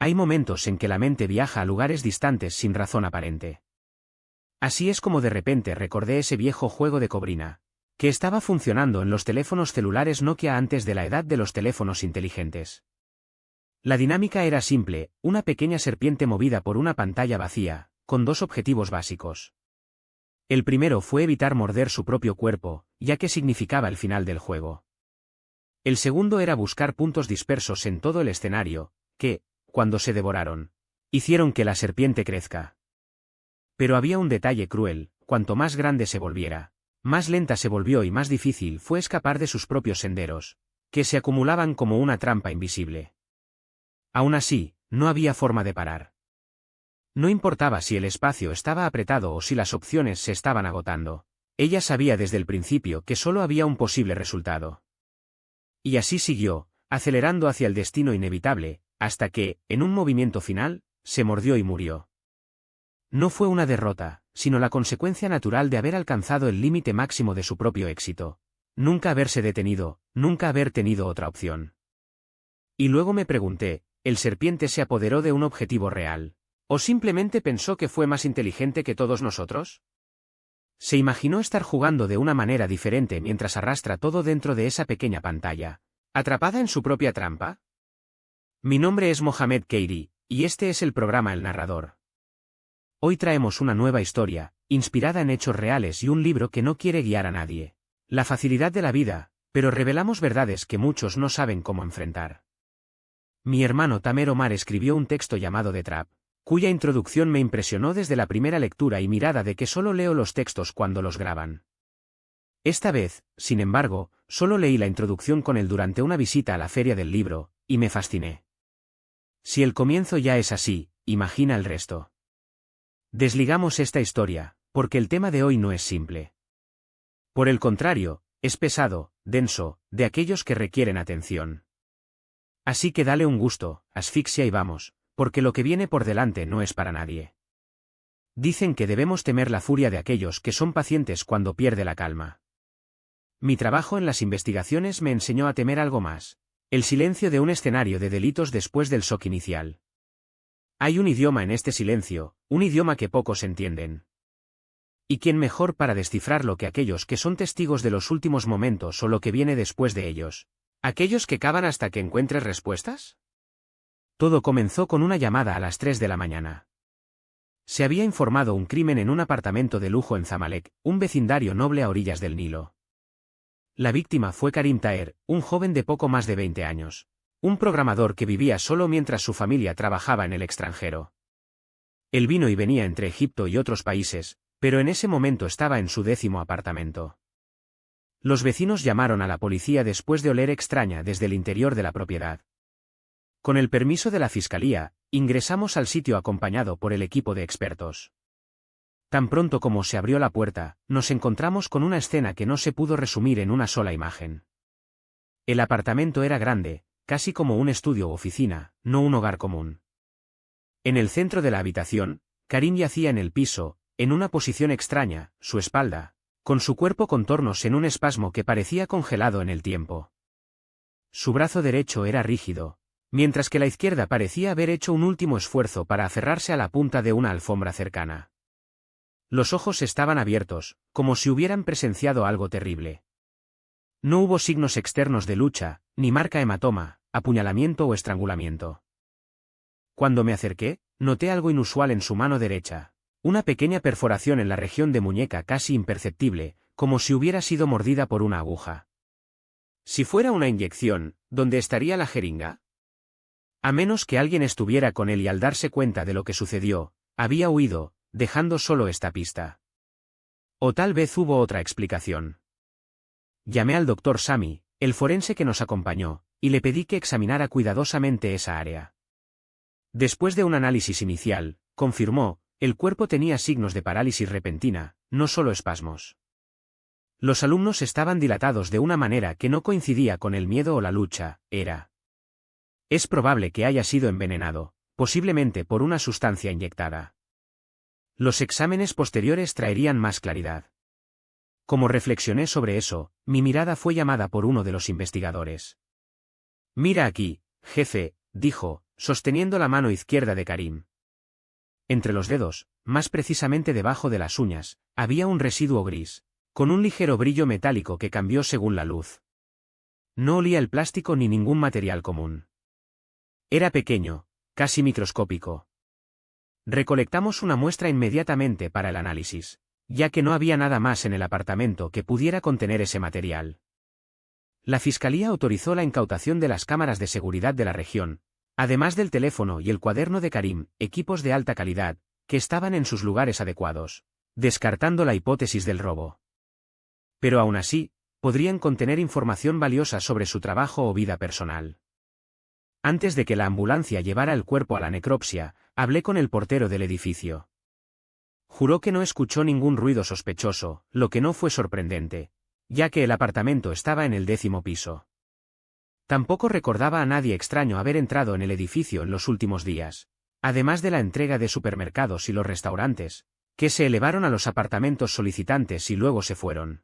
Hay momentos en que la mente viaja a lugares distantes sin razón aparente. Así es como de repente recordé ese viejo juego de Cobrina, que estaba funcionando en los teléfonos celulares Nokia antes de la edad de los teléfonos inteligentes. La dinámica era simple, una pequeña serpiente movida por una pantalla vacía, con dos objetivos básicos. El primero fue evitar morder su propio cuerpo, ya que significaba el final del juego. El segundo era buscar puntos dispersos en todo el escenario, que, cuando se devoraron, hicieron que la serpiente crezca. Pero había un detalle cruel: cuanto más grande se volviera, más lenta se volvió y más difícil fue escapar de sus propios senderos, que se acumulaban como una trampa invisible. Aún así, no había forma de parar. No importaba si el espacio estaba apretado o si las opciones se estaban agotando. Ella sabía desde el principio que solo había un posible resultado. Y así siguió, acelerando hacia el destino inevitable, hasta que, en un movimiento final, se mordió y murió. No fue una derrota, sino la consecuencia natural de haber alcanzado el límite máximo de su propio éxito. Nunca haberse detenido, nunca haber tenido otra opción. Y luego me pregunté, ¿el serpiente se apoderó de un objetivo real? ¿O simplemente pensó que fue más inteligente que todos nosotros? ¿Se imaginó estar jugando de una manera diferente mientras arrastra todo dentro de esa pequeña pantalla, atrapada en su propia trampa? Mi nombre es Mohamed Keiri, y este es el programa El Narrador. Hoy traemos una nueva historia, inspirada en hechos reales y un libro que no quiere guiar a nadie. La facilidad de la vida, pero revelamos verdades que muchos no saben cómo enfrentar. Mi hermano Tamer Omar escribió un texto llamado The Trap, cuya introducción me impresionó desde la primera lectura y mirada de que solo leo los textos cuando los graban. Esta vez, sin embargo, solo leí la introducción con él durante una visita a la feria del libro, y me fasciné. Si el comienzo ya es así, imagina el resto. Desligamos esta historia, porque el tema de hoy no es simple. Por el contrario, es pesado, denso, de aquellos que requieren atención. Así que dale un gusto, asfixia y vamos, porque lo que viene por delante no es para nadie. Dicen que debemos temer la furia de aquellos que son pacientes cuando pierde la calma. Mi trabajo en las investigaciones me enseñó a temer algo más: el silencio de un escenario de delitos después del shock inicial. Hay un idioma en este silencio, un idioma que pocos entienden. ¿Y quién mejor para descifrarlo que aquellos que son testigos de los últimos momentos o lo que viene después de ellos? ¿Aquellos que cavan hasta que encuentres respuestas? Todo comenzó con una llamada a las 3 de la mañana. Se había informado un crimen en un apartamento de lujo en Zamalek, un vecindario noble a orillas del Nilo. La víctima fue Karim Taher, un joven de poco más de 20 años. Un programador que vivía solo mientras su familia trabajaba en el extranjero. Él vino y venía entre Egipto y otros países, pero en ese momento estaba en su 10º apartamento. Los vecinos llamaron a la policía después de oler extraña desde el interior de la propiedad. Con el permiso de la fiscalía, ingresamos al sitio acompañado por el equipo de expertos. Tan pronto como se abrió la puerta, nos encontramos con una escena que no se pudo resumir en una sola imagen. El apartamento era grande, casi como un estudio o oficina, no un hogar común. En el centro de la habitación, Karim yacía en el piso, en una posición extraña, su espalda, con su cuerpo contornos en un espasmo que parecía congelado en el tiempo. Su brazo derecho era rígido, mientras que la izquierda parecía haber hecho un último esfuerzo para aferrarse a la punta de una alfombra cercana. Los ojos estaban abiertos, como si hubieran presenciado algo terrible. No hubo signos externos de lucha, ni marca hematoma, apuñalamiento o estrangulamiento. Cuando me acerqué, noté algo inusual en su mano derecha, una pequeña perforación en la región de muñeca casi imperceptible, como si hubiera sido mordida por una aguja. Si fuera una inyección, ¿dónde estaría la jeringa? A menos que alguien estuviera con él y al darse cuenta de lo que sucedió, había huido, dejando solo esta pista. O tal vez hubo otra explicación. Llamé al doctor Sami, el forense que nos acompañó, y le pedí que examinara cuidadosamente esa área. Después de un análisis inicial, confirmó, el cuerpo tenía signos de parálisis repentina, no solo espasmos. Los alumnos estaban dilatados de una manera que no coincidía con el miedo o la lucha, Es probable que haya sido envenenado, posiblemente por una sustancia inyectada. Los exámenes posteriores traerían más claridad. Como reflexioné sobre eso, mi mirada fue llamada por uno de los investigadores. «Mira aquí, jefe», dijo, sosteniendo la mano izquierda de Karim. Entre los dedos, más precisamente debajo de las uñas, había un residuo gris, con un ligero brillo metálico que cambió según la luz. No olía el plástico ni ningún material común. Era pequeño, casi microscópico. Recolectamos una muestra inmediatamente para el análisis, ya que no había nada más en el apartamento que pudiera contener ese material. La Fiscalía autorizó la incautación de las cámaras de seguridad de la región, además del teléfono y el cuaderno de Karim, equipos de alta calidad, que estaban en sus lugares adecuados, descartando la hipótesis del robo. Pero aún así, podrían contener información valiosa sobre su trabajo o vida personal. Antes de que la ambulancia llevara el cuerpo a la necropsia, hablé con el portero del edificio. Juró que no escuchó ningún ruido sospechoso, lo que no fue sorprendente, ya que el apartamento estaba en el 10º piso. Tampoco recordaba a nadie extraño haber entrado en el edificio en los últimos días, además de la entrega de supermercados y los restaurantes, que se elevaron a los apartamentos solicitantes y luego se fueron.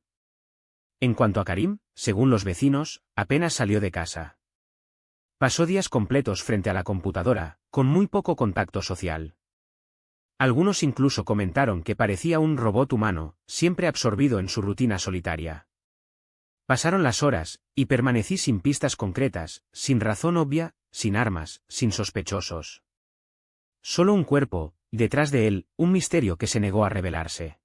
En cuanto a Karim, según los vecinos, apenas salió de casa. Pasó días completos frente a la computadora, con muy poco contacto social. Algunos incluso comentaron que parecía un robot humano, siempre absorbido en su rutina solitaria. Pasaron las horas, y permanecí sin pistas concretas, sin razón obvia, sin armas, sin sospechosos. Solo un cuerpo, y detrás de él, un misterio que se negó a revelarse.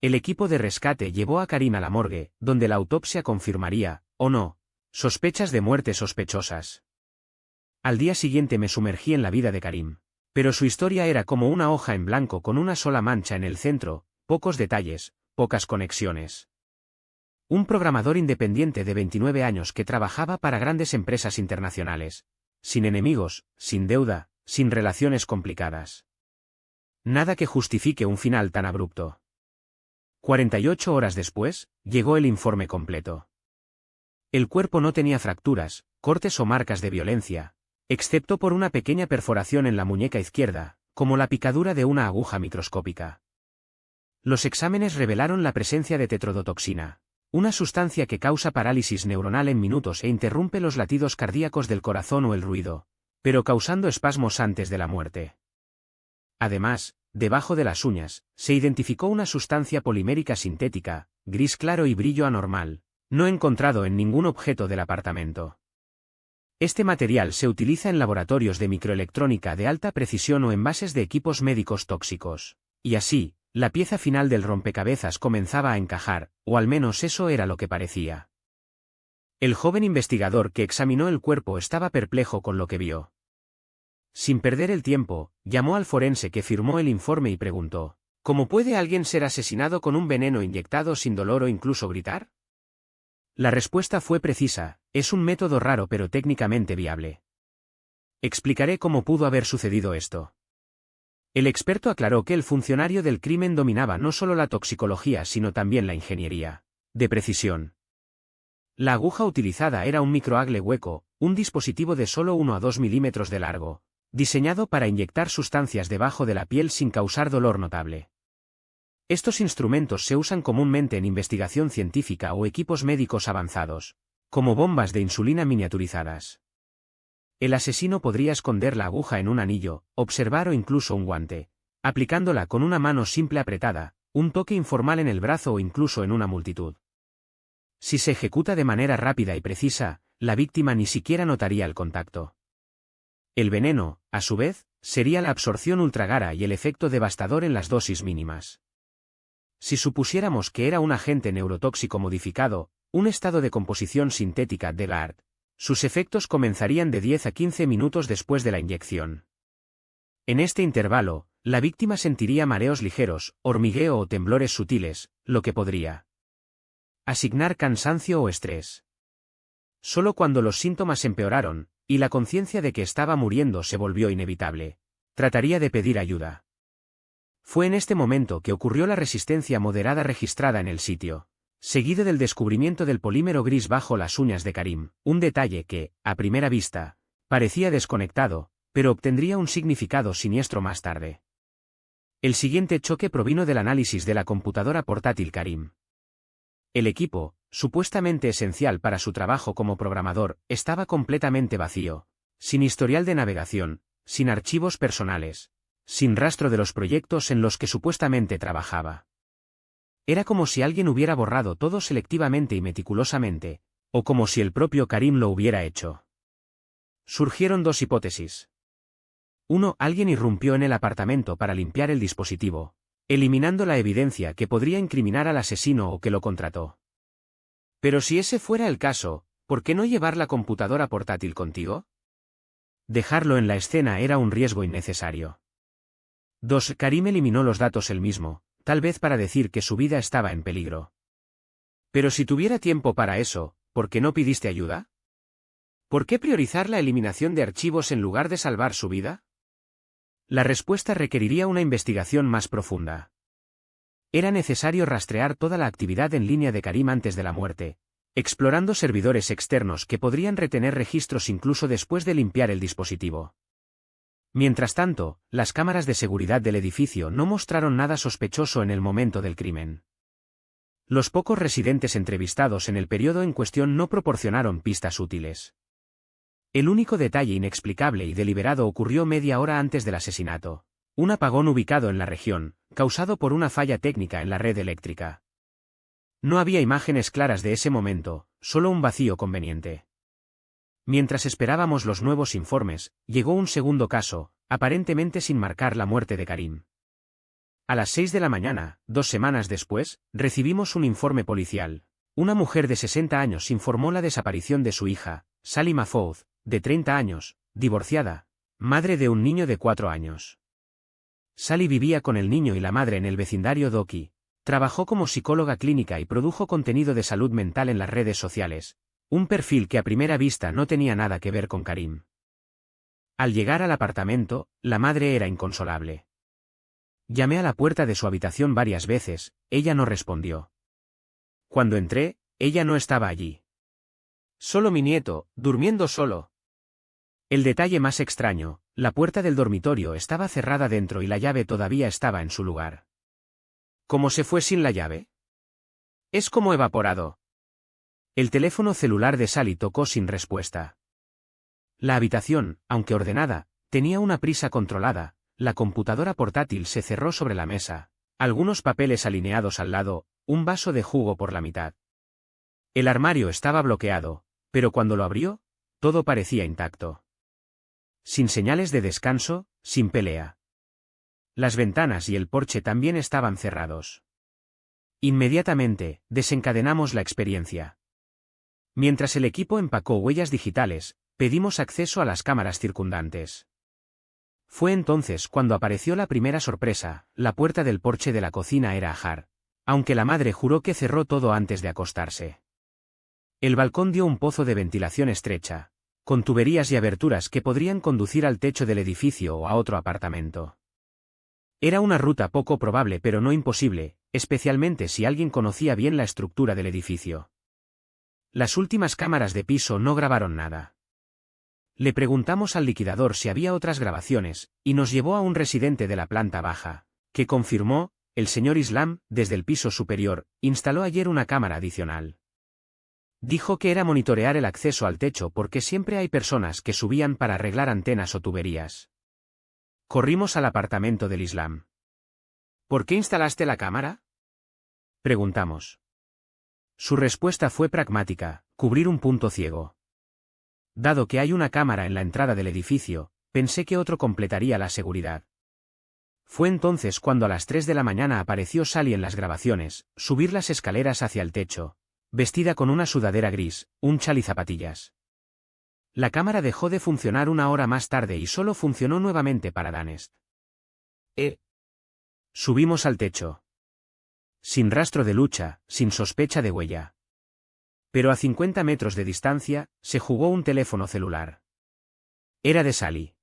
El equipo de rescate llevó a Karim a la morgue, donde la autopsia confirmaría, o no, sospechas de muerte sospechosas. Al día siguiente me sumergí en la vida de Karim. Pero su historia era como una hoja en blanco con una sola mancha en el centro, pocos detalles, pocas conexiones. Un programador independiente de 29 años que trabajaba para grandes empresas internacionales. Sin enemigos, sin deuda, sin relaciones complicadas. Nada que justifique un final tan abrupto. 48 horas después, llegó el informe completo. El cuerpo no tenía fracturas, cortes o marcas de violencia, excepto por una pequeña perforación en la muñeca izquierda, como la picadura de una aguja microscópica. Los exámenes revelaron la presencia de tetrodotoxina, una sustancia que causa parálisis neuronal en minutos e interrumpe los latidos cardíacos del corazón o el ruido, pero causando espasmos antes de la muerte. Además, debajo de las uñas, se identificó una sustancia polimérica sintética, gris claro y brillo anormal, no encontrado en ningún objeto del apartamento. Este material se utiliza en laboratorios de microelectrónica de alta precisión o envases de equipos médicos tóxicos. Y así, la pieza final del rompecabezas comenzaba a encajar, o al menos eso era lo que parecía. El joven investigador que examinó el cuerpo estaba perplejo con lo que vio. Sin perder el tiempo, llamó al forense que firmó el informe y preguntó: ¿cómo puede alguien ser asesinado con un veneno inyectado sin dolor o incluso gritar? La respuesta fue precisa: es un método raro pero técnicamente viable. Explicaré cómo pudo haber sucedido esto. El experto aclaró que el funcionario del crimen dominaba no solo la toxicología sino también la ingeniería de precisión. La aguja utilizada era un microagle hueco, un dispositivo de solo 1 a 2 milímetros de largo, diseñado para inyectar sustancias debajo de la piel sin causar dolor notable. Estos instrumentos se usan comúnmente en investigación científica o equipos médicos avanzados, como bombas de insulina miniaturizadas. El asesino podría esconder la aguja en un anillo, observar o incluso un guante, aplicándola con una mano simple apretada, un toque informal en el brazo o incluso en una multitud. Si se ejecuta de manera rápida y precisa, la víctima ni siquiera notaría el contacto. El veneno, a su vez, sería la absorción ultragara y el efecto devastador en las dosis mínimas. Si supusiéramos que era un agente neurotóxico modificado, un estado de composición sintética de GARD, sus efectos comenzarían de 10 a 15 minutos después de la inyección. En este intervalo, la víctima sentiría mareos ligeros, hormigueo o temblores sutiles, lo que podría asignar cansancio o estrés. Solo cuando los síntomas empeoraron, y la conciencia de que estaba muriendo se volvió inevitable, trataría de pedir ayuda. Fue en este momento que ocurrió la resistencia moderada registrada en el sitio, seguido del descubrimiento del polímero gris bajo las uñas de Karim, un detalle que, a primera vista, parecía desconectado, pero obtendría un significado siniestro más tarde. El siguiente choque provino del análisis de la computadora portátil Karim. El equipo, supuestamente esencial para su trabajo como programador, estaba completamente vacío, Sin historial de navegación, sin archivos personales, sin rastro de los proyectos en los que supuestamente trabajaba. Era como si alguien hubiera borrado todo selectivamente y meticulosamente, o como si el propio Karim lo hubiera hecho. Surgieron dos hipótesis. 1. Alguien irrumpió en el apartamento para limpiar el dispositivo, eliminando la evidencia que podría incriminar al asesino o que lo contrató. Pero si ese fuera el caso, ¿por qué no llevar la computadora portátil contigo? Dejarlo en la escena era un riesgo innecesario. 2. Karim eliminó los datos él mismo, tal vez para decir que su vida estaba en peligro. Pero si tuviera tiempo para eso, ¿por qué no pidiste ayuda? ¿Por qué priorizar la eliminación de archivos en lugar de salvar su vida? La respuesta requeriría una investigación más profunda. Era necesario rastrear toda la actividad en línea de Karim antes de la muerte, explorando servidores externos que podrían retener registros incluso después de limpiar el dispositivo. Mientras tanto, las cámaras de seguridad del edificio no mostraron nada sospechoso en el momento del crimen. Los pocos residentes entrevistados en el periodo en cuestión no proporcionaron pistas útiles. El único detalle inexplicable y deliberado ocurrió media hora antes del asesinato. Un apagón ubicado en la región, causado por una falla técnica en la red eléctrica. No había imágenes claras de ese momento, solo un vacío conveniente. Mientras esperábamos los nuevos informes, llegó un segundo caso, aparentemente sin marcar la muerte de Karim. A las 6 de la mañana, 2 semanas después, recibimos un informe policial. Una mujer de 60 años informó la desaparición de su hija, Sally Mahfoud, de 30 años, divorciada, madre de un niño de 4 años. Sally vivía con el niño y la madre en el vecindario Doki, trabajó como psicóloga clínica y produjo contenido de salud mental en las redes sociales, un perfil que a primera vista no tenía nada que ver con Karim. Al llegar al apartamento, la madre era inconsolable. Llamé a la puerta de su habitación varias veces, ella no respondió. Cuando entré, ella no estaba allí. Solo mi nieto, durmiendo solo. El detalle más extraño, la puerta del dormitorio estaba cerrada dentro y la llave todavía estaba en su lugar. ¿Cómo se fue sin la llave? Es como evaporado. El teléfono celular de Sally tocó sin respuesta. La habitación, aunque ordenada, tenía una prisa controlada, la computadora portátil se cerró sobre la mesa, algunos papeles alineados al lado, un vaso de jugo por la mitad. El armario estaba bloqueado, pero cuando lo abrió, todo parecía intacto. Sin señales de descanso, sin pelea. Las ventanas y el porche también estaban cerrados. Inmediatamente, desencadenamos la experiencia. Mientras el equipo empacó huellas digitales, pedimos acceso a las cámaras circundantes. Fue entonces cuando apareció la primera sorpresa, la puerta del porche de la cocina era ajar, aunque la madre juró que cerró todo antes de acostarse. El balcón dio un pozo de ventilación estrecha, con tuberías y aberturas que podrían conducir al techo del edificio o a otro apartamento. Era una ruta poco probable pero no imposible, especialmente si alguien conocía bien la estructura del edificio. Las últimas cámaras de piso no grabaron nada. Le preguntamos al liquidador si había otras grabaciones, y nos llevó a un residente de la planta baja, que confirmó, el señor Islam, desde el piso superior, instaló ayer una cámara adicional. Dijo que era monitorear el acceso al techo porque siempre hay personas que subían para arreglar antenas o tuberías. Corrimos al apartamento del Islam. ¿Por qué instalaste la cámara?, preguntamos. Su respuesta fue pragmática, cubrir un punto ciego. Dado que hay una cámara en la entrada del edificio, pensé que otro completaría la seguridad. Fue entonces cuando a las 3 de la mañana apareció Sally en las grabaciones, subir las escaleras hacia el techo, vestida con una sudadera gris, un chal y zapatillas. La cámara dejó de funcionar una hora más tarde y solo funcionó nuevamente para Danest. Subimos al techo. Sin rastro de lucha, sin sospecha de huella. Pero a 50 metros de distancia, se jugó un teléfono celular. Era de Sally.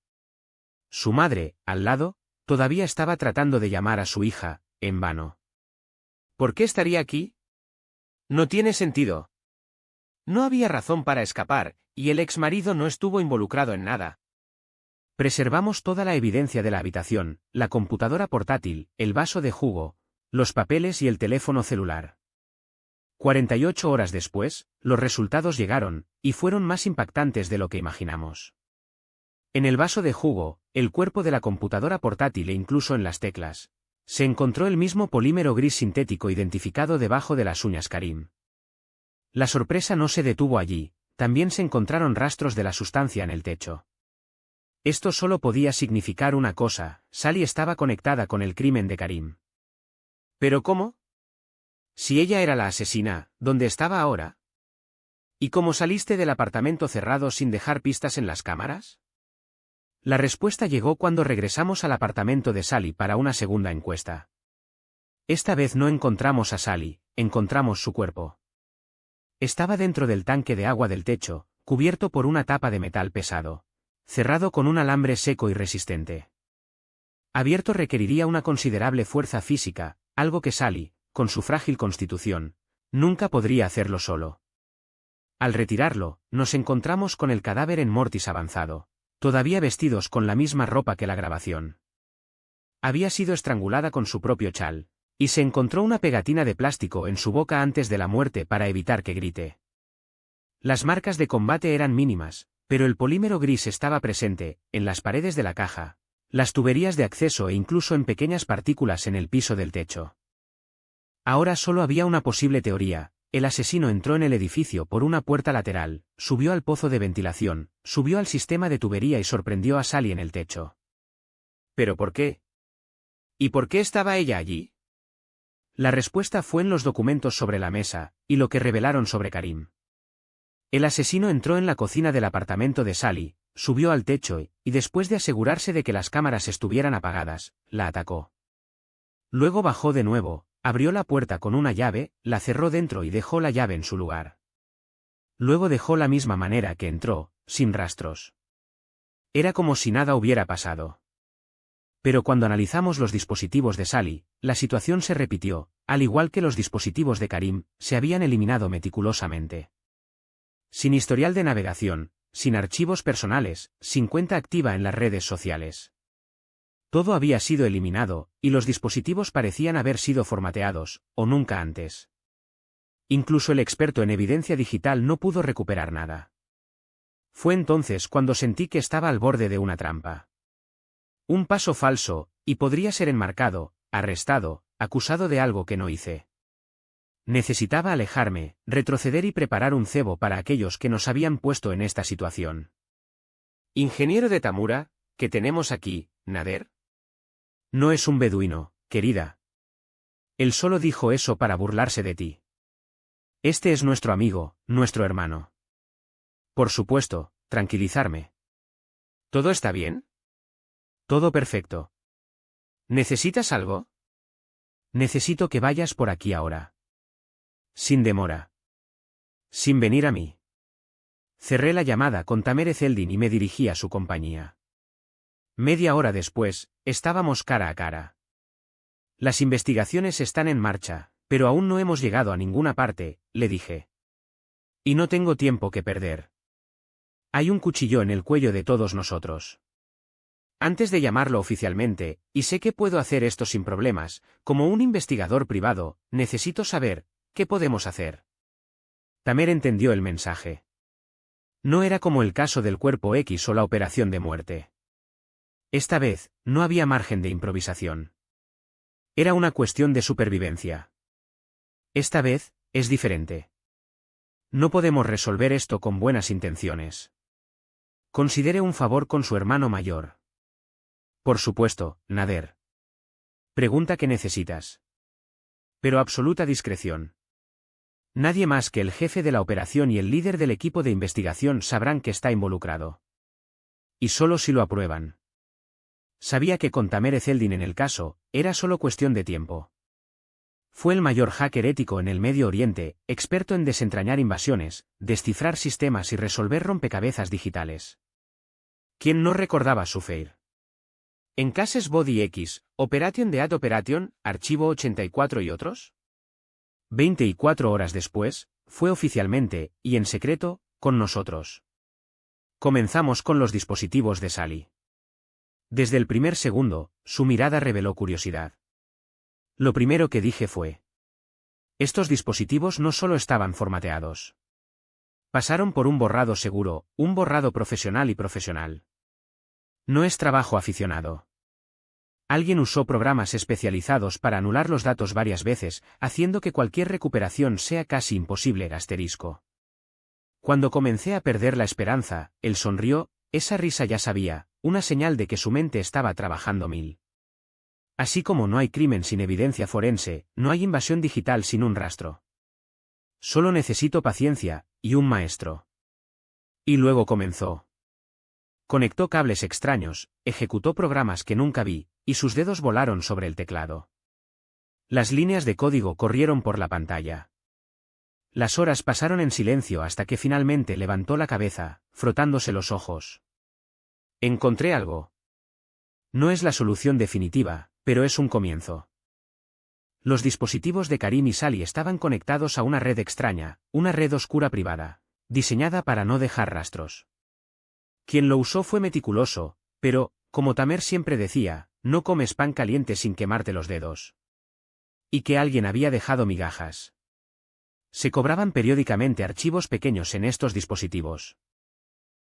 Su madre, al lado, todavía estaba tratando de llamar a su hija, en vano. ¿Por qué estaría aquí? No tiene sentido. No había razón para escapar, y el exmarido no estuvo involucrado en nada. Preservamos toda la evidencia de la habitación, la computadora portátil, el vaso de jugo, los papeles y el teléfono celular. 48 horas después, los resultados llegaron, y fueron más impactantes de lo que imaginamos. En el vaso de jugo, el cuerpo de la computadora portátil e incluso en las teclas, se encontró el mismo polímero gris sintético identificado debajo de las uñas Karim. La sorpresa no se detuvo allí, también se encontraron rastros de la sustancia en el techo. Esto solo podía significar una cosa: Sally estaba conectada con el crimen de Karim. ¿Pero cómo? Si ella era la asesina, ¿dónde estaba ahora? ¿Y cómo saliste del apartamento cerrado sin dejar pistas en las cámaras? La respuesta llegó cuando regresamos al apartamento de Sally para una segunda encuesta. Esta vez no encontramos a Sally, encontramos su cuerpo. Estaba dentro del tanque de agua del techo, cubierto por una tapa de metal pesado, cerrado con un alambre seco y resistente. Abierto requeriría una considerable fuerza física, algo que Sally, con su frágil constitución, nunca podría hacerlo solo. Al retirarlo, nos encontramos con el cadáver en mortis avanzado, todavía vestidos con la misma ropa que la grabación. Había sido estrangulada con su propio chal, y se encontró una pegatina de plástico en su boca antes de la muerte para evitar que grite. Las marcas de combate eran mínimas, pero el polímero gris estaba presente, en las paredes de la caja, las tuberías de acceso e incluso en pequeñas partículas en el piso del techo. Ahora solo había una posible teoría: el asesino entró en el edificio por una puerta lateral, subió al pozo de ventilación, subió al sistema de tubería y sorprendió a Sally en el techo. ¿Pero por qué? ¿Y por qué estaba ella allí? La respuesta fue en los documentos sobre la mesa, y lo que revelaron sobre Karim. El asesino entró en la cocina del apartamento de Sally, subió al techo y después de asegurarse de que las cámaras estuvieran apagadas, la atacó. Luego bajó de nuevo, abrió la puerta con una llave, la cerró dentro y dejó la llave en su lugar. Luego dejó la misma manera que entró, sin rastros. Era como si nada hubiera pasado. Pero cuando analizamos los dispositivos de Sally, la situación se repitió: al igual que los dispositivos de Karim, se habían eliminado meticulosamente. Sin historial de navegación, sin archivos personales, sin cuenta activa en las redes sociales. Todo había sido eliminado, y los dispositivos parecían haber sido formateados, o nunca antes. Incluso el experto en evidencia digital no pudo recuperar nada. Fue entonces cuando sentí que estaba al borde de una trampa. Un paso falso, y podría ser enmarcado, arrestado, acusado de algo que no hice. Necesitaba alejarme, retroceder y preparar un cebo para aquellos que nos habían puesto en esta situación. «Ingeniero de Tamura, ¿qué tenemos aquí, Nader?» «No es un beduino, querida. Él solo dijo eso para burlarse de ti. Este es nuestro amigo, nuestro hermano». Por supuesto, tranquilizarme. ¿Todo está bien? Todo perfecto. ¿Necesitas algo? Necesito que vayas por aquí ahora. Sin demora. Sin venir a mí. Cerré la llamada con Tamer Ezeldin y me dirigí a su compañía. Media hora después, estábamos cara a cara. Las investigaciones están en marcha, pero aún no hemos llegado a ninguna parte, le dije. Y no tengo tiempo que perder. Hay un cuchillo en el cuello de todos nosotros. Antes de llamarlo oficialmente, y sé que puedo hacer esto sin problemas, como un investigador privado, necesito saber, ¿qué podemos hacer? Tamer entendió el mensaje. No era como el caso del Cuerpo X o la operación de muerte. Esta vez, no había margen de improvisación. Era una cuestión de supervivencia. Esta vez, es diferente. No podemos resolver esto con buenas intenciones. Considere un favor con su hermano mayor. Por supuesto, Nader. Pregunta qué necesitas. Pero absoluta discreción. Nadie más que el jefe de la operación y el líder del equipo de investigación sabrán que está involucrado. Y solo si lo aprueban. Sabía que con Tamer Ezeldin en el caso, era solo cuestión de tiempo. Fue el mayor hacker ético en el Medio Oriente, experto en desentrañar invasiones, descifrar sistemas y resolver rompecabezas digitales. ¿Quién no recordaba su FAIR? En Cases Body X, Operation de Ad Operation, Archivo 84 y otros. 24 horas después, fue oficialmente, y en secreto, con nosotros. Comenzamos con los dispositivos de Sally. Desde el primer segundo, su mirada reveló curiosidad. Lo primero que dije fue: estos dispositivos no solo estaban formateados. Pasaron por un borrado seguro, un borrado profesional y profesional. No es trabajo aficionado. Alguien usó programas especializados para anular los datos varias veces, haciendo que cualquier recuperación sea casi imposible. Cuando comencé a perder la esperanza, él sonrió, esa risa ya sabía, una señal de que su mente estaba trabajando mil. Así como no hay crimen sin evidencia forense, no hay invasión digital sin un rastro. Solo necesito paciencia, y un maestro. Y luego comenzó. Conectó cables extraños, ejecutó programas que nunca vi, y sus dedos volaron sobre el teclado. Las líneas de código corrieron por la pantalla. Las horas pasaron en silencio hasta que finalmente levantó la cabeza, frotándose los ojos. Encontré algo. No es la solución definitiva, pero es un comienzo. Los dispositivos de Karim y Sally estaban conectados a una red extraña, una red oscura privada, diseñada para no dejar rastros. Quien lo usó fue meticuloso, pero, como Tamer siempre decía, no comes pan caliente sin quemarte los dedos. Y que alguien había dejado migajas. Se cobraban periódicamente archivos pequeños en estos dispositivos.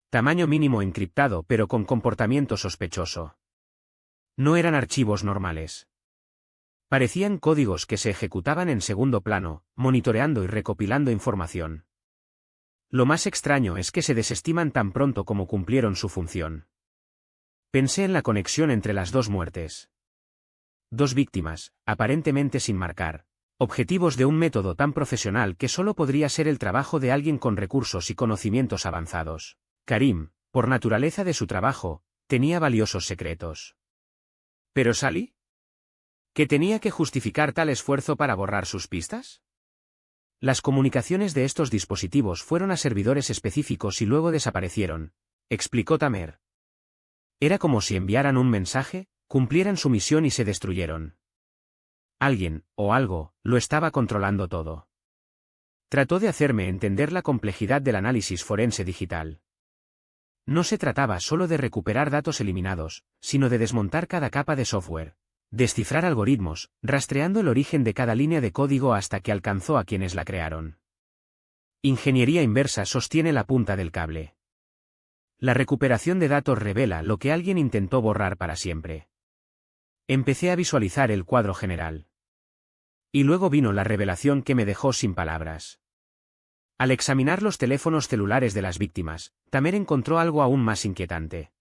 Tamaño mínimo encriptado pero con comportamiento sospechoso. No eran archivos normales. Parecían códigos que se ejecutaban en segundo plano, monitoreando y recopilando información. Lo más extraño es que se desestiman tan pronto como cumplieron su función. Pensé en la conexión entre las dos muertes. Dos víctimas, aparentemente sin marcar, objetivos de un método tan profesional que solo podría ser el trabajo de alguien con recursos y conocimientos avanzados. Karim, por naturaleza de su trabajo, tenía valiosos secretos. ¿Pero Sally? ¿Que tenía que justificar tal esfuerzo para borrar sus pistas? Las comunicaciones de estos dispositivos fueron a servidores específicos y luego desaparecieron, explicó Tamer. Era como si enviaran un mensaje, cumplieran su misión y se destruyeron. Alguien, o algo, lo estaba controlando todo. Trató de hacerme entender la complejidad del análisis forense digital. No se trataba solo de recuperar datos eliminados, sino de desmontar cada capa de software, descifrar algoritmos, rastreando el origen de cada línea de código hasta que alcanzó a quienes la crearon. Ingeniería inversa sostiene la punta del cable. La recuperación de datos revela lo que alguien intentó borrar para siempre. Empecé a visualizar el cuadro general. Y luego vino la revelación que me dejó sin palabras. Al examinar los teléfonos celulares de las víctimas, Tamer encontró algo aún más inquietante.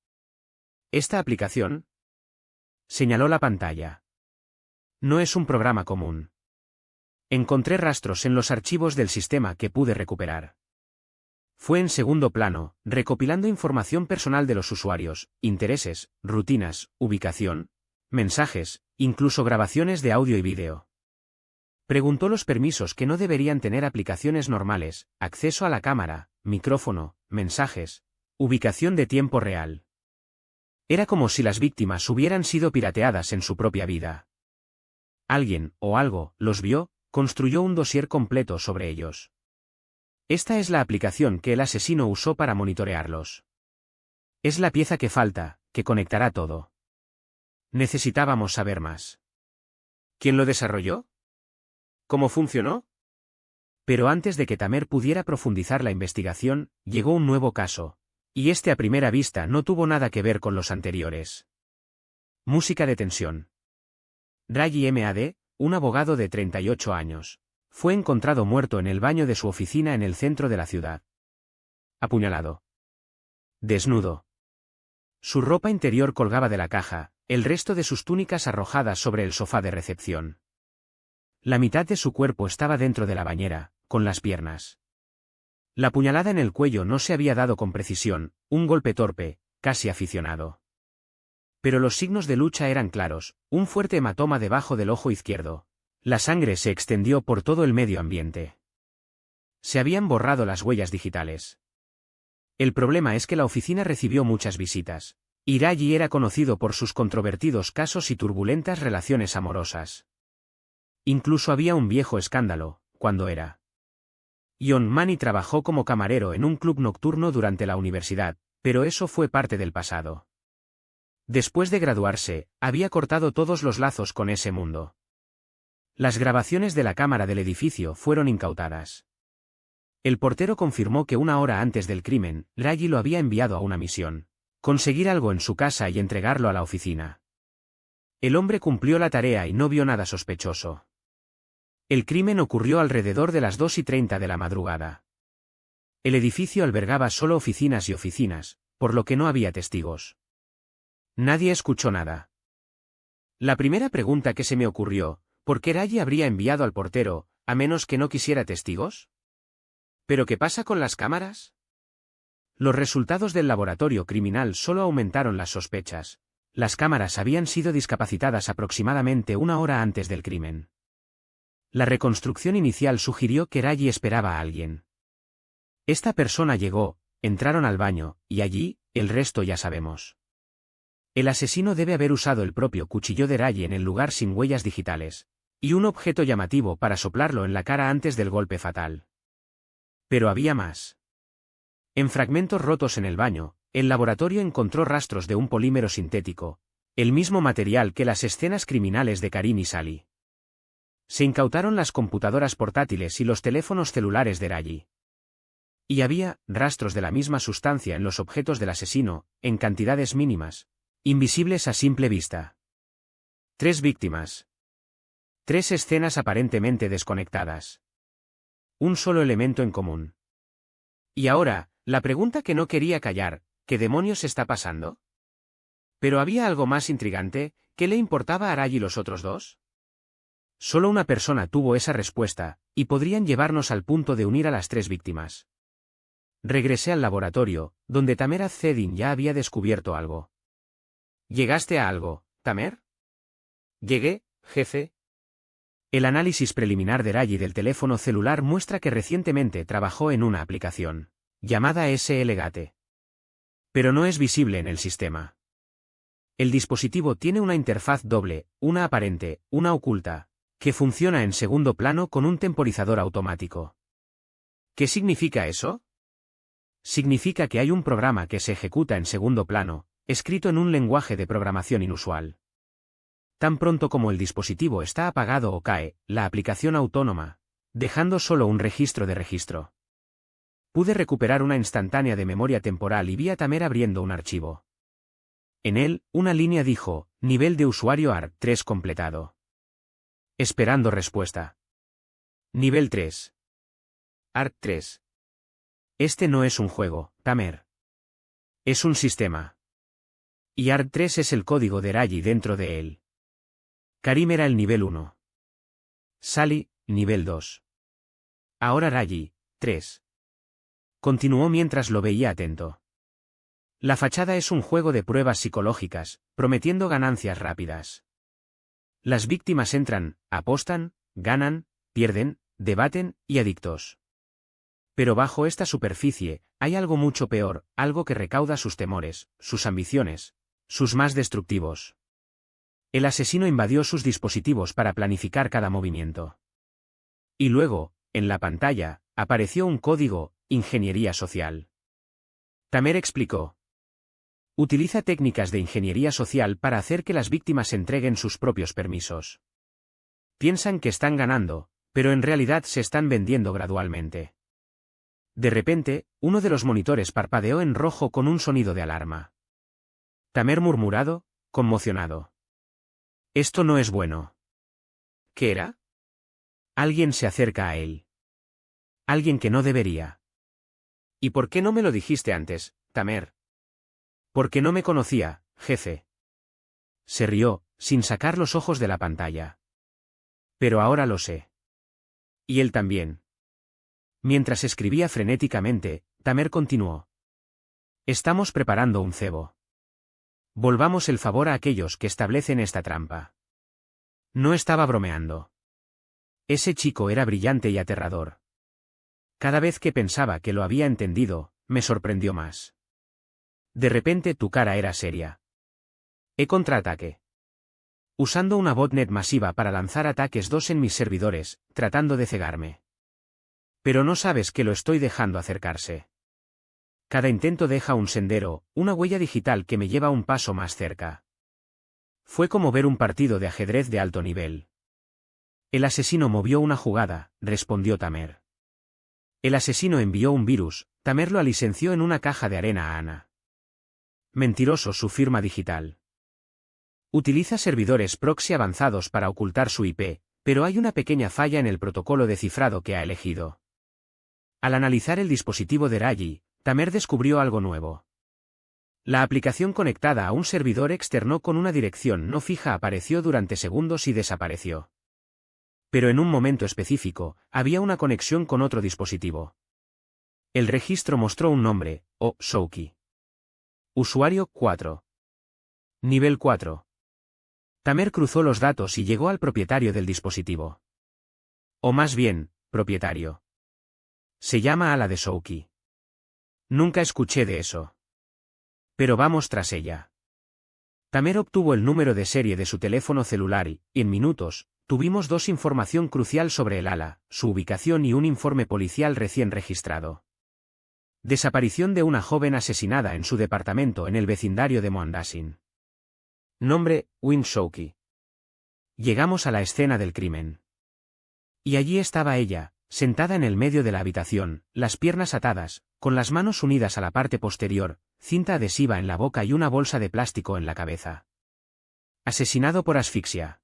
Esta aplicación, señaló la pantalla. No es un programa común. Encontré rastros en los archivos del sistema que pude recuperar. Fue en segundo plano, recopilando información personal de los usuarios, intereses, rutinas, ubicación, mensajes, incluso grabaciones de audio y vídeo. Preguntó los permisos que no deberían tener aplicaciones normales, acceso a la cámara, micrófono, mensajes, ubicación de tiempo real. Era como si las víctimas hubieran sido pirateadas en su propia vida. Alguien, o algo, los vio, construyó un dossier completo sobre ellos. Esta es la aplicación que el asesino usó para monitorearlos. Es la pieza que falta, que conectará todo. Necesitábamos saber más. ¿Quién lo desarrolló? ¿Cómo funcionó? Pero antes de que Tamer pudiera profundizar la investigación, llegó un nuevo caso, y este a primera vista no tuvo nada que ver con los anteriores. Música de tensión. Raji M.A.D., un abogado de 38 años, fue encontrado muerto en el baño de su oficina en el centro de la ciudad. Apuñalado. Desnudo. Su ropa interior colgaba de la caja, el resto de sus túnicas arrojadas sobre el sofá de recepción. La mitad de su cuerpo estaba dentro de la bañera, con las piernas. La puñalada en el cuello no se había dado con precisión, un golpe torpe, casi aficionado. Pero los signos de lucha eran claros, un fuerte hematoma debajo del ojo izquierdo. La sangre se extendió por todo el medio ambiente. Se habían borrado las huellas digitales. El problema es que la oficina recibió muchas visitas. Raji era conocido por sus controvertidos casos y turbulentas relaciones amorosas. Incluso había un viejo escándalo, cuando era. John Money trabajó como camarero en un club nocturno durante la universidad, pero eso fue parte del pasado. Después de graduarse, había cortado todos los lazos con ese mundo. Las grabaciones de la cámara del edificio fueron incautadas. El portero confirmó que una hora antes del crimen, Raji lo había enviado a una misión. Conseguir algo en su casa y entregarlo a la oficina. El hombre cumplió la tarea y no vio nada sospechoso. El crimen ocurrió alrededor de las 2:30 de la madrugada. El edificio albergaba solo oficinas y oficinas, por lo que no había testigos. Nadie escuchó nada. La primera pregunta que se me ocurrió, ¿por qué Raggi habría enviado al portero, a menos que no quisiera testigos? ¿Pero qué pasa con las cámaras? Los resultados del laboratorio criminal solo aumentaron las sospechas. Las cámaras habían sido discapacitadas aproximadamente una hora antes del crimen. La reconstrucción inicial sugirió que Raggi esperaba a alguien. Esta persona llegó, entraron al baño, y allí, el resto ya sabemos. El asesino debe haber usado el propio cuchillo de Raggi en el lugar sin huellas digitales, y un objeto llamativo para soplarlo en la cara antes del golpe fatal. Pero había más. En fragmentos rotos en el baño, el laboratorio encontró rastros de un polímero sintético, el mismo material que las escenas criminales de Karim y Sally. Se incautaron las computadoras portátiles y los teléfonos celulares de Raggi. Y había rastros de la misma sustancia en los objetos del asesino, en cantidades mínimas, invisibles a simple vista. 3 víctimas. 3 escenas aparentemente desconectadas. Un solo elemento en común. Y ahora, la pregunta que no quería callar, ¿qué demonios está pasando? Pero había algo más intrigante, ¿qué le importaba a Raggi los otros dos? Solo una persona tuvo esa respuesta, y podrían llevarnos al punto de unir a las 3 víctimas. Regresé al laboratorio, donde Tamer Az-Zedin ya había descubierto algo. ¿Llegaste a algo, Tamer? Llegué, jefe. El análisis preliminar de Raggi del teléfono celular muestra que recientemente trabajó en una aplicación llamada SL-Gate. Pero no es visible en el sistema. El dispositivo tiene una interfaz doble, una aparente, una oculta, que funciona en segundo plano con un temporizador automático. ¿Qué significa eso? Significa que hay un programa que se ejecuta en segundo plano, escrito en un lenguaje de programación inusual. Tan pronto como el dispositivo está apagado o cae, la aplicación autónoma, dejando solo un registro de registro. Pude recuperar una instantánea de memoria temporal y vi a Tamer abriendo un archivo. En él, una línea dijo, nivel de usuario ARC3 completado. Esperando respuesta. Nivel 3. ARC3. Este no es un juego, Tamer. Es un sistema. Y ARC3 es el código de Raggi dentro de él. Karim era el nivel 1. Sally, nivel 2. Ahora Raggi, 3. Continuó mientras lo veía atento. La fachada es un juego de pruebas psicológicas, prometiendo ganancias rápidas. Las víctimas entran, apostan, ganan, pierden, debaten y adictos. Pero bajo esta superficie, hay algo mucho peor, algo que recauda sus temores, sus ambiciones, sus más destructivos. El asesino invadió sus dispositivos para planificar cada movimiento. Y luego, en la pantalla, apareció un código, ingeniería social. Tamer explicó. Utiliza técnicas de ingeniería social para hacer que las víctimas entreguen sus propios permisos. Piensan que están ganando, pero en realidad se están vendiendo gradualmente. De repente, uno de los monitores parpadeó en rojo con un sonido de alarma. Tamer murmurado, conmocionado. Esto no es bueno. ¿Qué era? Alguien se acerca a él. Alguien que no debería. ¿Y por qué no me lo dijiste antes, Tamer? Porque no me conocía, jefe. Se rió, sin sacar los ojos de la pantalla. Pero ahora lo sé. Y él también. Mientras escribía frenéticamente, Tamer continuó. Estamos preparando un cebo. Volvamos el favor a aquellos que establecen esta trampa. No estaba bromeando. Ese chico era brillante y aterrador. Cada vez que pensaba que lo había entendido, me sorprendió más. De repente tu cara era seria. Contraataque. Usando una botnet masiva para lanzar ataques 2 en mis servidores, tratando de cegarme. Pero no sabes que lo estoy dejando acercarse. Cada intento deja un sendero, una huella digital que me lleva un paso más cerca. Fue como ver un partido de ajedrez de alto nivel. El asesino movió una jugada, respondió Tamer. El asesino envió un virus, Tamer lo licenció en una caja de arena a Ana. Mentiroso su firma digital. Utiliza servidores proxy avanzados para ocultar su IP, pero hay una pequeña falla en el protocolo de cifrado que ha elegido. Al analizar el dispositivo de Raji, Tamer descubrió algo nuevo. La aplicación conectada a un servidor externo con una dirección no fija apareció durante segundos y desapareció. Pero en un momento específico, había una conexión con otro dispositivo. El registro mostró un nombre, Shouki. Usuario 4. Nivel 4. Tamer cruzó los datos y llegó al propietario del dispositivo. O más bien, propietario. Se llama Ala de Shouki. Nunca escuché de eso. Pero vamos tras ella. Tamer obtuvo el número de serie de su teléfono celular y, en minutos, tuvimos información crucial sobre el ala, su ubicación y un informe policial recién registrado. Desaparición de una joven asesinada en su departamento en el vecindario de Mohandasin. Nombre, Win Shouki. Llegamos a la escena del crimen. Y allí estaba ella, sentada en el medio de la habitación, las piernas atadas, con las manos unidas a la parte posterior, cinta adhesiva en la boca y una bolsa de plástico en la cabeza. Asesinado por asfixia.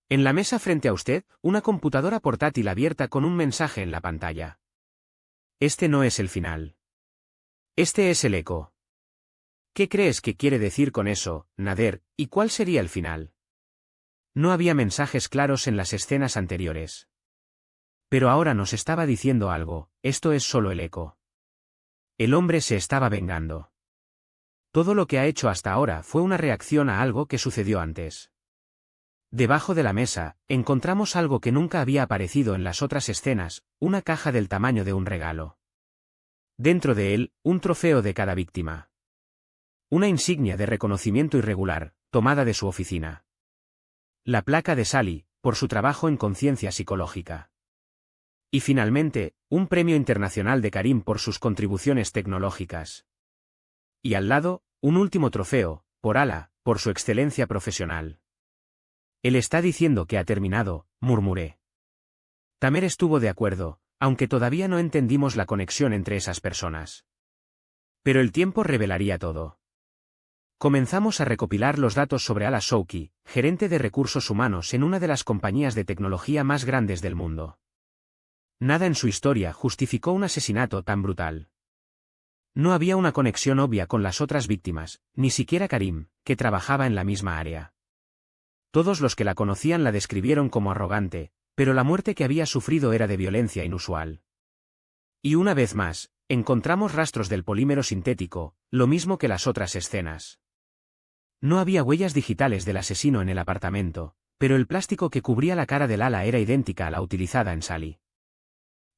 En la mesa frente a usted, una computadora portátil abierta con un mensaje en la pantalla. Este no es el final. Este es el eco. ¿Qué crees que quiere decir con eso, Nader, y cuál sería el final? No había mensajes claros en las escenas anteriores. Pero ahora nos estaba diciendo algo, esto es solo el eco. El hombre se estaba vengando. Todo lo que ha hecho hasta ahora fue una reacción a algo que sucedió antes. Debajo de la mesa, encontramos algo que nunca había aparecido en las otras escenas, una caja del tamaño de un regalo. Dentro de él, un trofeo de cada víctima. Una insignia de reconocimiento irregular, tomada de su oficina. La placa de Sally, por su trabajo en conciencia psicológica. Y finalmente, un premio internacional de Karim por sus contribuciones tecnológicas. Y al lado, un último trofeo, por Ala, por su excelencia profesional. Él está diciendo que ha terminado, murmuré. Tamer estuvo de acuerdo, aunque todavía no entendimos la conexión entre esas personas. Pero el tiempo revelaría todo. Comenzamos a recopilar los datos sobre Ala Shouki, gerente de recursos humanos en una de las compañías de tecnología más grandes del mundo. Nada en su historia justificó un asesinato tan brutal. No había una conexión obvia con las otras víctimas, ni siquiera Karim, que trabajaba en la misma área. Todos los que la conocían la describieron como arrogante, pero la muerte que había sufrido era de violencia inusual. Y una vez más, encontramos rastros del polímero sintético, lo mismo que las otras escenas. No había huellas digitales del asesino en el apartamento, pero el plástico que cubría la cara del ala era idéntica a la utilizada en Sally.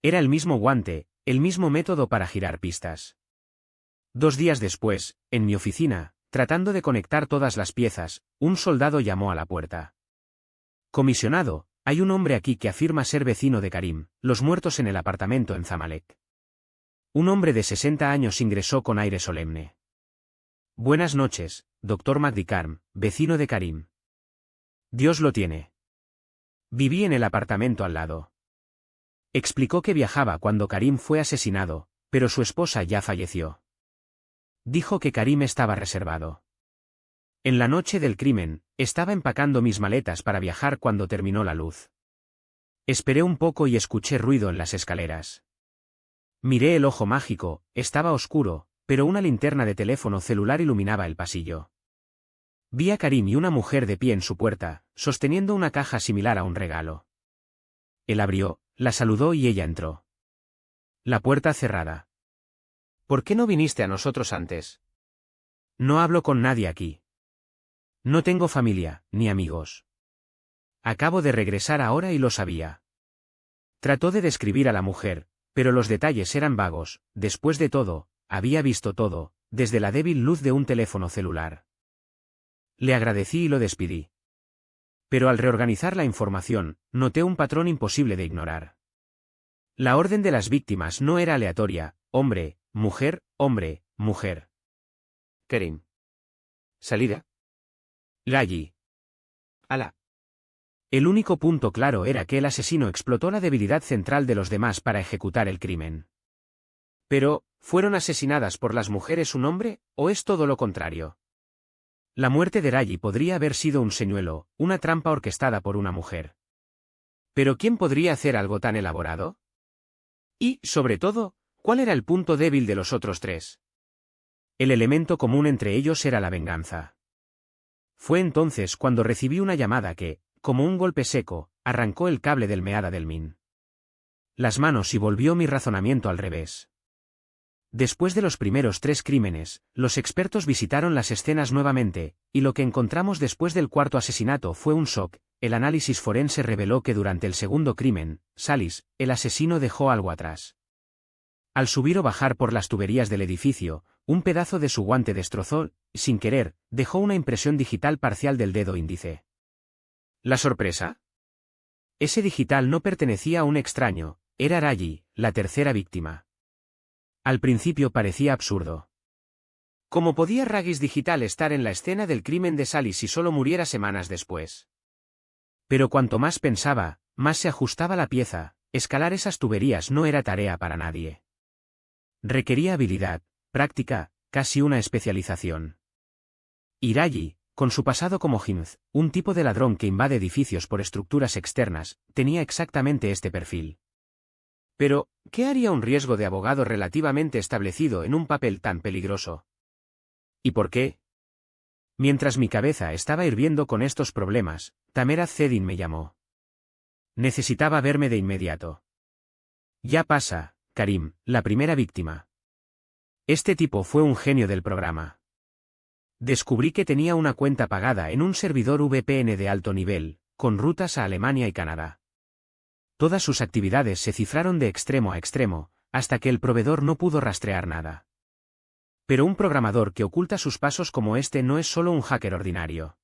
Era el mismo guante, el mismo método para girar pistas. 2 días después, en mi oficina, tratando de conectar todas las piezas, un soldado llamó a la puerta. Comisionado, hay un hombre aquí que afirma ser vecino de Karim, los muertos en el apartamento en Zamalek. Un hombre de 60 años ingresó con aire solemne. Buenas noches, doctor McDicarm, vecino de Karim. Dios lo tiene. Viví en el apartamento al lado. Explicó que viajaba cuando Karim fue asesinado, pero su esposa ya falleció. Dijo que Karim estaba reservado. En la noche del crimen, estaba empacando mis maletas para viajar cuando terminó la luz. Esperé un poco y escuché ruido en las escaleras. Miré el ojo mágico, estaba oscuro, pero una linterna de teléfono celular iluminaba el pasillo. Vi a Karim y una mujer de pie en su puerta, sosteniendo una caja similar a un regalo. Él abrió, la saludó y ella entró. La puerta cerrada. ¿Por qué no viniste a nosotros antes? No hablo con nadie aquí. No tengo familia, ni amigos. Acabo de regresar ahora y lo sabía. Trató de describir a la mujer, pero los detalles eran vagos, después de todo, había visto todo, desde la débil luz de un teléfono celular. Le agradecí y lo despedí. Pero al reorganizar la información, noté un patrón imposible de ignorar. La orden de las víctimas no era aleatoria, hombre, mujer, hombre, mujer. Karim. Salida. Raji. Ala. El único punto claro era que el asesino explotó la debilidad central de los demás para ejecutar el crimen. Pero, ¿Fueron asesinadas por las mujeres un hombre, o es todo lo contrario? La muerte de Raji podría haber sido un señuelo, una trampa orquestada por una mujer. ¿Pero quién podría hacer algo tan elaborado? Y, sobre todo, ¿cuál era el punto débil de los otros tres? El elemento común entre ellos era la venganza. Fue entonces cuando recibí una llamada que, como un golpe seco, arrancó el cable del meada del Min. Las manos y volvió mi razonamiento al revés. Después de los primeros 3 crímenes, los expertos visitaron las escenas nuevamente, y lo que encontramos después del cuarto asesinato fue un shock. El análisis forense reveló que durante el segundo crimen, Salis, el asesino dejó algo atrás. Al subir o bajar por las tuberías del edificio, un pedazo de su guante destrozó, sin querer, dejó una impresión digital parcial del dedo índice. ¿La sorpresa? Ese digital no pertenecía a un extraño, era Raji, la tercera víctima. Al principio parecía absurdo. ¿Cómo podía Raggis Digital estar en la escena del crimen de Salis si solo muriera semanas después? Pero cuanto más pensaba, más se ajustaba la pieza. Escalar esas tuberías no era tarea para nadie. Requería habilidad, práctica, casi una especialización. Y Raji, con su pasado como Hinz, un tipo de ladrón que invade edificios por estructuras externas, tenía exactamente este perfil. Pero, ¿qué haría un riesgo de abogado relativamente establecido en un papel tan peligroso? ¿Y por qué? Mientras mi cabeza estaba hirviendo con estos problemas, Tamera Zedin me llamó. Necesitaba verme de inmediato. Ya pasa, Karim, la primera víctima. Este tipo fue un genio del programa. Descubrí que tenía una cuenta pagada en un servidor VPN de alto nivel, con rutas a Alemania y Canadá. Todas sus actividades se cifraron de extremo a extremo, hasta que el proveedor no pudo rastrear nada. Pero un programador que oculta sus pasos como este no es solo un hacker ordinario.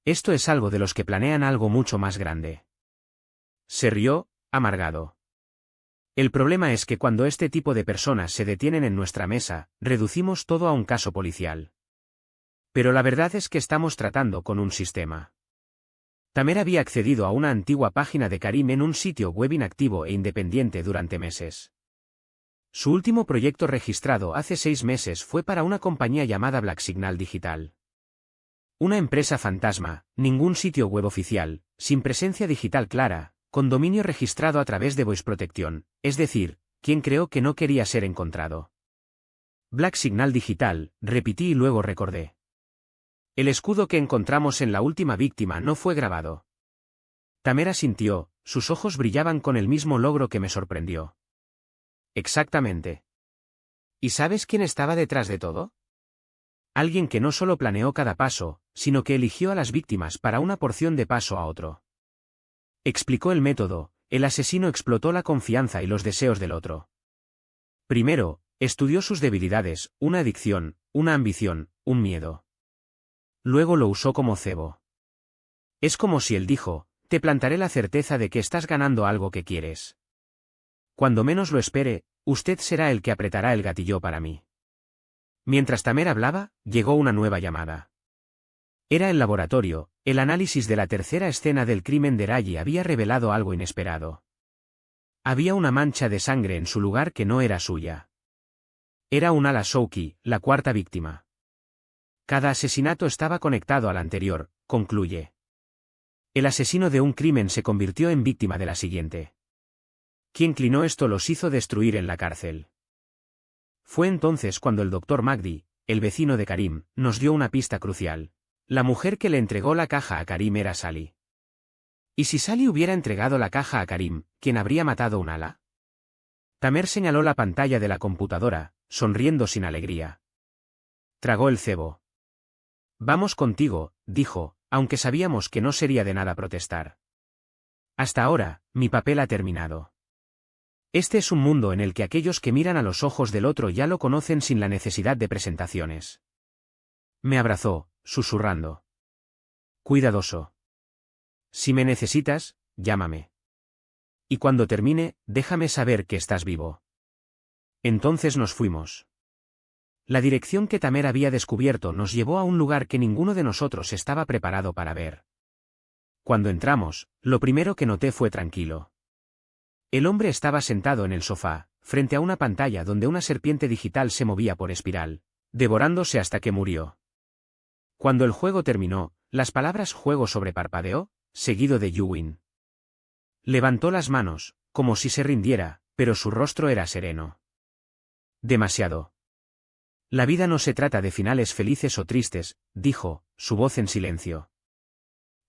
Esto es algo de los que planean algo mucho más grande. Se rió, amargado. El problema es que cuando este tipo de personas se detienen en nuestra mesa, reducimos todo a un caso policial. Pero la verdad es que estamos tratando con un sistema. Tamer había accedido a una antigua página de Karim en un sitio web inactivo e independiente durante meses. Su último proyecto registrado hace 6 meses fue para una compañía llamada Black Signal Digital. Una empresa fantasma, ningún sitio web oficial, sin presencia digital clara, con dominio registrado a través de Voice Protection, es decir, quien creó que no quería ser encontrado. Black Signal Digital, repetí y luego recordé. El escudo que encontramos en la última víctima no fue grabado. Tamera sintió, sus ojos brillaban con el mismo logro que me sorprendió. Exactamente. ¿Y sabes quién estaba detrás de todo? Alguien que no solo planeó cada paso, sino que eligió a las víctimas para una porción de paso a otro. Explicó el método, el asesino explotó la confianza y los deseos del otro. Primero, estudió sus debilidades, una adicción, una ambición, un miedo. Luego lo usó como cebo. Es como si él dijo, te plantaré la certeza de que estás ganando algo que quieres. Cuando menos lo espere, usted será el que apretará el gatillo para mí. Mientras Tamer hablaba, llegó una nueva llamada. Era el laboratorio, el análisis de la tercera escena del crimen de Raji había revelado algo inesperado. Había una mancha de sangre en su lugar que no era suya. Era un Ala Shouki, la cuarta víctima. Cada asesinato estaba conectado al anterior, concluye. El asesino de un crimen se convirtió en víctima de la siguiente. Quien clinó esto los hizo destruir en la cárcel. Fue entonces cuando el Dr. Magdi, el vecino de Karim, nos dio una pista crucial. La mujer que le entregó la caja a Karim era Sally. ¿Y si Sally hubiera entregado la caja a Karim, quién habría matado un Ala? Tamer señaló la pantalla de la computadora, sonriendo sin alegría. Tragó el cebo. Vamos contigo, dijo, aunque sabíamos que no sería de nada protestar. Hasta ahora, mi papel ha terminado. Este es un mundo en el que aquellos que miran a los ojos del otro ya lo conocen sin la necesidad de presentaciones. Me abrazó, susurrando. Cuidadoso. Si me necesitas, llámame. Y cuando termine, déjame saber que estás vivo. Entonces nos fuimos. La dirección que Tamer había descubierto nos llevó a un lugar que ninguno de nosotros estaba preparado para ver. Cuando entramos, lo primero que noté fue tranquilo. El hombre estaba sentado en el sofá, frente a una pantalla donde una serpiente digital se movía por espiral, devorándose hasta que murió. Cuando el juego terminó, las palabras juego sobreparpadeó, seguido de Yuwin. Levantó las manos, como si se rindiera, pero su rostro era sereno. Demasiado. La vida no se trata de finales felices o tristes, dijo, su voz en silencio.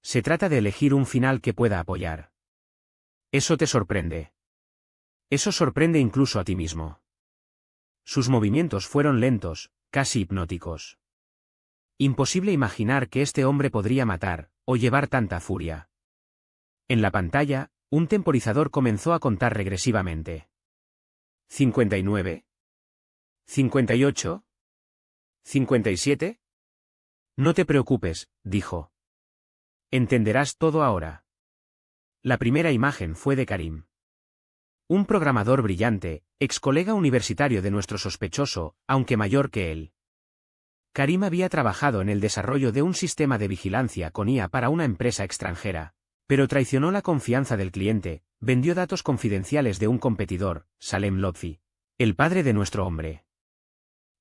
Se trata de elegir un final que pueda apoyar. Eso te sorprende. Eso sorprende incluso a ti mismo. Sus movimientos fueron lentos, casi hipnóticos. Imposible imaginar que este hombre podría matar, o llevar tanta furia. En la pantalla, un temporizador comenzó a contar regresivamente. 59. 58. 57. No te preocupes, dijo. Entenderás todo ahora. La primera imagen fue de Karim. Un programador brillante, ex colega universitario de nuestro sospechoso, aunque mayor que él. Karim había trabajado en el desarrollo de un sistema de vigilancia con IA para una empresa extranjera, pero traicionó la confianza del cliente, vendió datos confidenciales de un competidor, Salem Lotfi, el padre de nuestro hombre.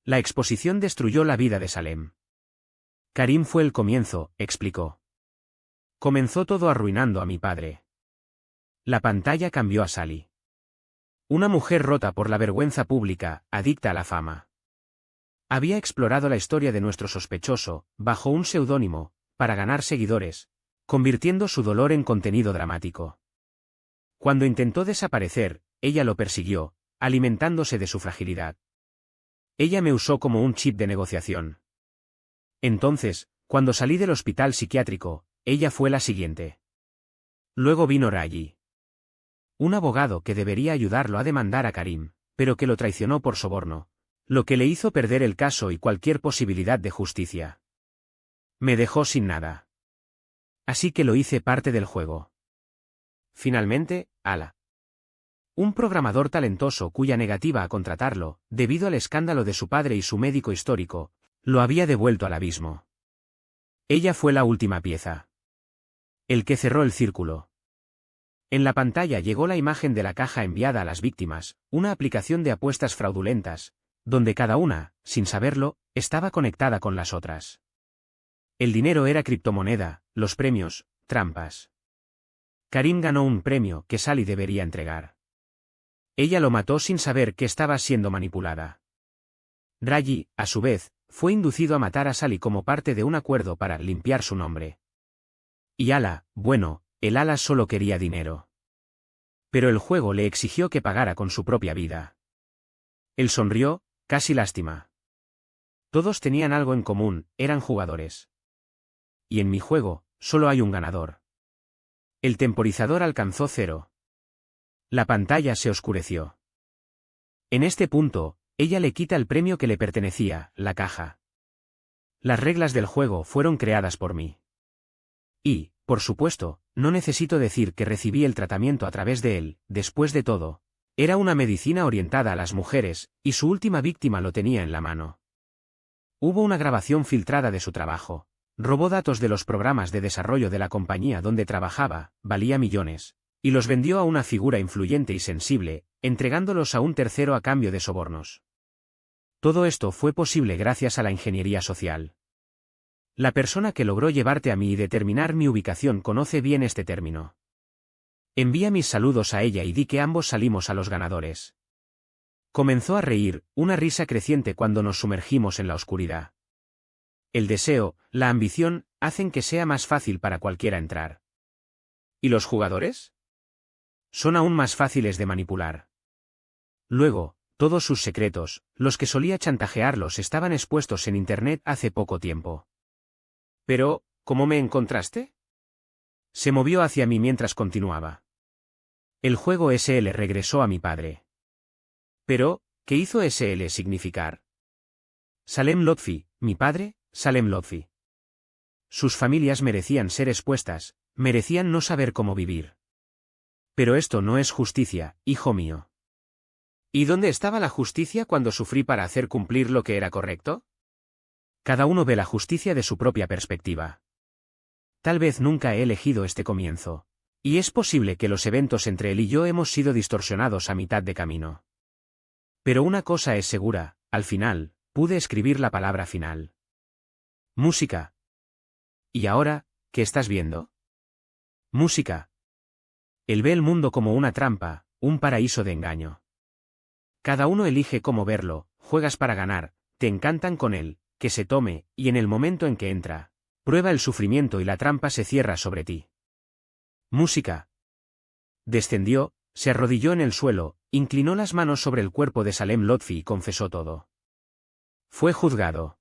La exposición destruyó la vida de Salem. Karim fue el comienzo, explicó. Comenzó todo arruinando a mi padre. La pantalla cambió a Sally. Una mujer rota por la vergüenza pública, adicta a la fama. Había explorado la historia de nuestro sospechoso, bajo un seudónimo, para ganar seguidores, convirtiendo su dolor en contenido dramático. Cuando intentó desaparecer, ella lo persiguió, alimentándose de su fragilidad. Ella me usó como un chip de negociación. Entonces, cuando salí del hospital psiquiátrico, ella fue la siguiente. Luego vino Raji. Un abogado que debería ayudarlo a demandar a Karim, pero que lo traicionó por soborno, lo que le hizo perder el caso y cualquier posibilidad de justicia. Me dejó sin nada. Así que lo hice parte del juego. Finalmente, Ala. Un programador talentoso cuya negativa a contratarlo, debido al escándalo de su padre y su médico histórico, lo había devuelto al abismo. Ella fue la última pieza. El que cerró el círculo. En la pantalla llegó la imagen de la caja enviada a las víctimas, una aplicación de apuestas fraudulentas, donde cada una, sin saberlo, estaba conectada con las otras. El dinero era criptomoneda, los premios, trampas. Karim ganó un premio que Sally debería entregar. Ella lo mató sin saber que estaba siendo manipulada. Raji, a su vez, fue inducido a matar a Sally como parte de un acuerdo para limpiar su nombre. Y Ala, bueno, el Ala solo quería dinero. Pero el juego le exigió que pagara con su propia vida. Él sonrió, casi lástima. Todos tenían algo en común, eran jugadores. Y en mi juego, solo hay un ganador. El temporizador alcanzó 0. La pantalla se oscureció. En este punto, ella le quita el premio que le pertenecía, la caja. Las reglas del juego fueron creadas por mí. Y, por supuesto, no necesito decir que recibí el tratamiento a través de él, después de todo. Era una medicina orientada a las mujeres, y su última víctima lo tenía en la mano. Hubo una grabación filtrada de su trabajo. Robó datos de los programas de desarrollo de la compañía donde trabajaba, valía millones, y los vendió a una figura influyente y sensible, entregándolos a un tercero a cambio de sobornos. Todo esto fue posible gracias a la ingeniería social. La persona que logró llevarte a mí y determinar mi ubicación conoce bien este término. Envía mis saludos a ella y di que ambos salimos a los ganadores. Comenzó a reír, una risa creciente cuando nos sumergimos en la oscuridad. El deseo, la ambición, hacen que sea más fácil para cualquiera entrar. ¿Y los jugadores? Son aún más fáciles de manipular. Luego, todos sus secretos, los que solía chantajearlos estaban expuestos en Internet hace poco tiempo. Pero, ¿cómo me encontraste? Se movió hacia mí mientras continuaba. El juego SL regresó a mi padre. Pero, ¿qué hizo SL significar? Salem Lotfi, mi padre, Salem Lotfi. Sus familias merecían ser expuestas, merecían no saber cómo vivir. Pero esto no es justicia, hijo mío. ¿Y dónde estaba la justicia cuando sufrí para hacer cumplir lo que era correcto? Cada uno ve la justicia de su propia perspectiva. Tal vez nunca he elegido este comienzo. Y es posible que los eventos entre él y yo hemos sido distorsionados a mitad de camino. Pero una cosa es segura, al final, pude escribir la palabra final. Música. ¿Y ahora, qué estás viendo? Música. Él ve el mundo como una trampa, un paraíso de engaño. Cada uno elige cómo verlo, juegas para ganar, te encantan con él, que se tome, y en el momento en que entra, prueba el sufrimiento y la trampa se cierra sobre ti. Música. Descendió, se arrodilló en el suelo, inclinó las manos sobre el cuerpo de Salem Lotfi y confesó todo. Fue juzgado.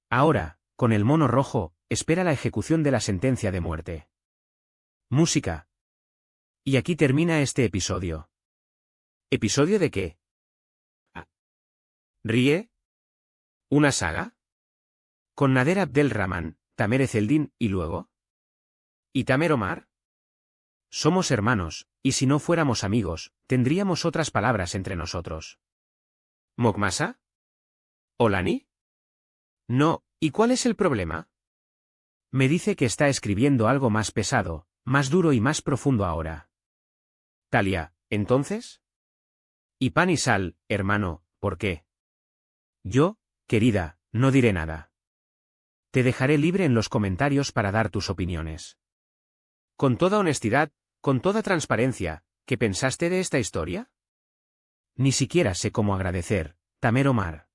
Ahora, con el mono rojo, espera la ejecución de la sentencia de muerte. Música. Y aquí termina este episodio. ¿Episodio de qué? ¿Ríe? ¿Una saga? Con Nader Abdel-Rahman, Tamer Ezeldin, y luego. ¿Y Tamer Omar? Somos hermanos, y si no fuéramos amigos, tendríamos otras palabras entre nosotros. ¿Mokmasa? ¿Olani? No, ¿y cuál es el problema? Me dice que está escribiendo algo más pesado, más duro y más profundo ahora. Talia, ¿entonces? Y pan y sal, hermano, ¿por qué? Yo, querida, no diré nada. Te dejaré libre en los comentarios para dar tus opiniones. Con toda honestidad, con toda transparencia, ¿qué pensaste de esta historia? Ni siquiera sé cómo agradecer, Tamer Omar.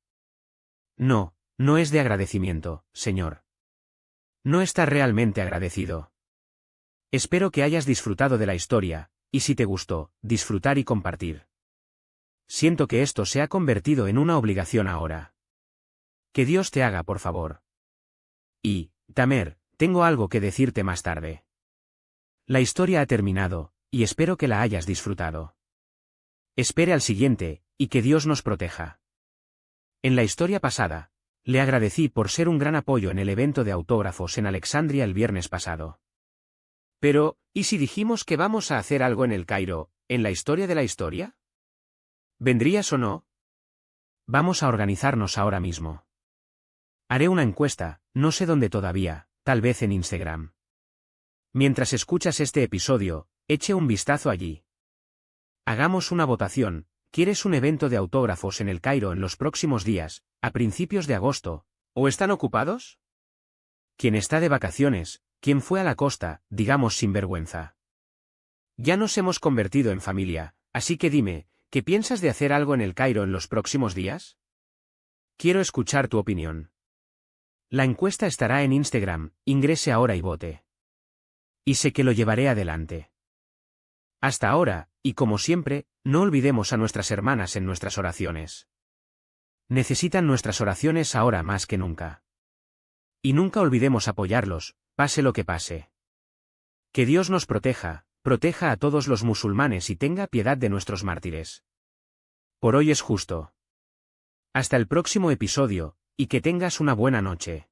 No, no es de agradecimiento, señor. No está realmente agradecido. Espero que hayas disfrutado de la historia, y si te gustó, disfrutar y compartir. Siento que esto se ha convertido en una obligación ahora. Que Dios te haga por favor. Y, Tamer, tengo algo que decirte más tarde. La historia ha terminado, y espero que la hayas disfrutado. Espere al siguiente, y que Dios nos proteja. En la historia pasada, le agradecí por ser un gran apoyo en el evento de autógrafos en Alexandria el viernes pasado. Pero, ¿y si dijimos que vamos a hacer algo en el Cairo, en la historia de la historia? ¿Vendrías o no? Vamos a organizarnos ahora mismo. Haré una encuesta, no sé dónde todavía, tal vez en Instagram. Mientras escuchas este episodio, eche un vistazo allí. Hagamos una votación. ¿Quieres un evento de autógrafos en el Cairo en los próximos días, a principios de agosto? ¿O están ocupados? ¿Quién está de vacaciones? ¿Quién fue a la costa, digamos sin vergüenza? Ya nos hemos convertido en familia, así que dime, ¿qué piensas de hacer algo en el Cairo en los próximos días? Quiero escuchar tu opinión. La encuesta estará en Instagram, ingrese ahora y vote. Y sé que lo llevaré adelante. Hasta ahora, y como siempre, no olvidemos a nuestras hermanas en nuestras oraciones. Necesitan nuestras oraciones ahora más que nunca. Y nunca olvidemos apoyarlos, pase lo que pase. Que Dios nos proteja, proteja a todos los musulmanes y tenga piedad de nuestros mártires. Por hoy es justo. Hasta el próximo episodio, y que tengas una buena noche.